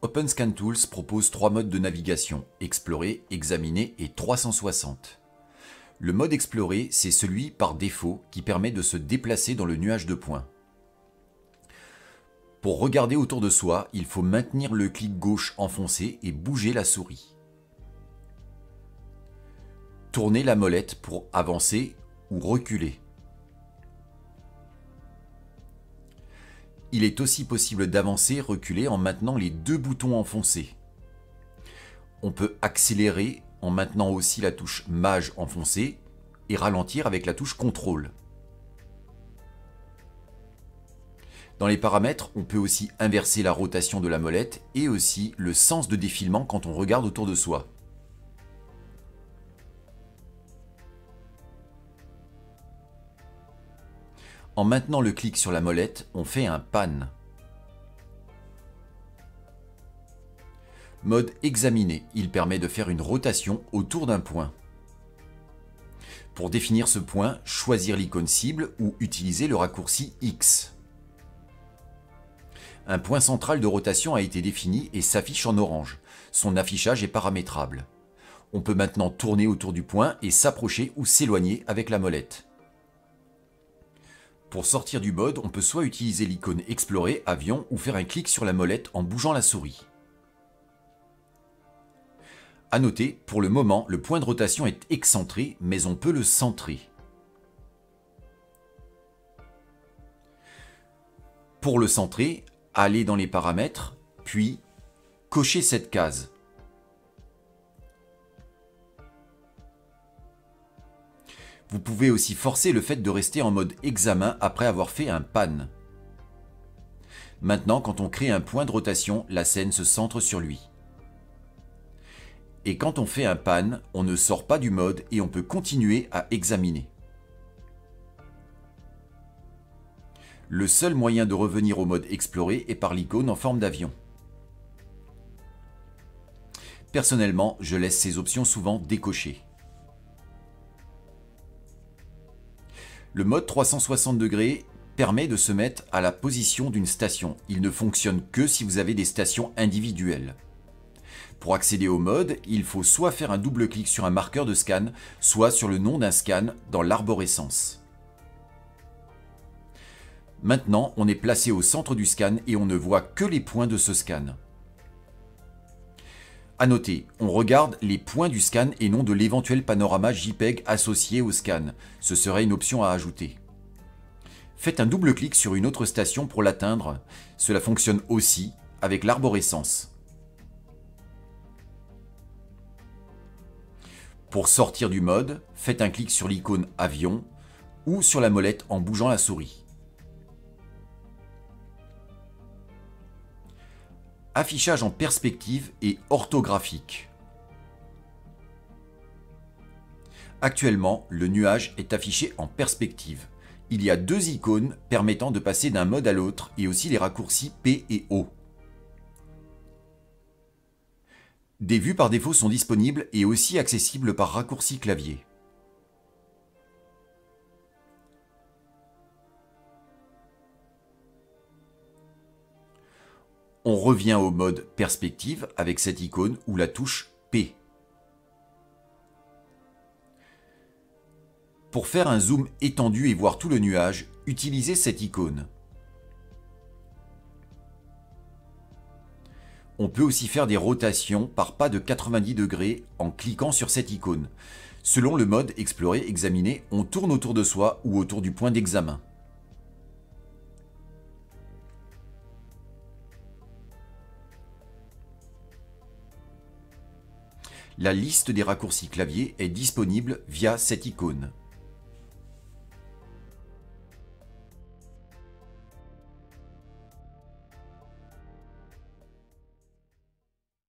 OpenScan Tools propose 3 modes de navigation, Explorer, Examiner et 360. Le mode Explorer, c'est celui par défaut qui permet de se déplacer dans le nuage de points. Pour regarder autour de soi, il faut maintenir le clic gauche enfoncé et bouger la souris. Tournez la molette pour avancer ou reculer. Il est aussi possible d'avancer et reculer en maintenant les 2 boutons enfoncés. On peut accélérer en maintenant aussi la touche Maj enfoncée et ralentir avec la touche Contrôle. Dans les paramètres, on peut aussi inverser la rotation de la molette et aussi le sens de défilement quand on regarde autour de soi. En maintenant le clic sur la molette, on fait un pan. Mode Examiner, il permet de faire une rotation autour d'un point. Pour définir ce point, choisir l'icône cible ou utiliser le raccourci X. Un point central de rotation a été défini et s'affiche en orange. Son affichage est paramétrable. On peut maintenant tourner autour du point et s'approcher ou s'éloigner avec la molette. Pour sortir du mode, on peut soit utiliser l'icône Explorer, Avion ou faire un clic sur la molette en bougeant la souris. A noter, pour le moment, le point de rotation est excentré, mais on peut le centrer. Pour le centrer, allez dans les paramètres, puis cochez cette case. Vous pouvez aussi forcer le fait de rester en mode examen après avoir fait un pan. Maintenant, quand on crée un point de rotation, la scène se centre sur lui. Et quand on fait un pan, on ne sort pas du mode et on peut continuer à examiner. Le seul moyen de revenir au mode Explorer est par l'icône en forme d'avion. Personnellement, je laisse ces options souvent décochées. Le mode 360 degrés permet de se mettre à la position d'une station. Il ne fonctionne que si vous avez des stations individuelles. Pour accéder au mode, il faut soit faire un double clic sur un marqueur de scan, soit sur le nom d'un scan dans l'arborescence. Maintenant, on est placé au centre du scan et on ne voit que les points de ce scan. A noter, on regarde les points du scan et non de l'éventuel panorama JPEG associé au scan. Ce serait une option à ajouter. Faites un double clic sur une autre station pour l'atteindre. Cela fonctionne aussi avec l'arborescence. Pour sortir du mode, faites un clic sur l'icône Avion ou sur la molette en bougeant la souris. Affichage en perspective et orthographique. Actuellement, le nuage est affiché en perspective. Il y a 2 icônes permettant de passer d'un mode à l'autre et aussi les raccourcis P et O. Des vues par défaut sont disponibles et aussi accessibles par raccourci clavier. On revient au mode perspective avec cette icône ou la touche P. Pour faire un zoom étendu et voir tout le nuage, utilisez cette icône. On peut aussi faire des rotations par pas de 90 degrés en cliquant sur cette icône. Selon le mode Explorer, Examiner, on tourne autour de soi ou autour du point d'examen. La liste des raccourcis clavier est disponible via cette icône.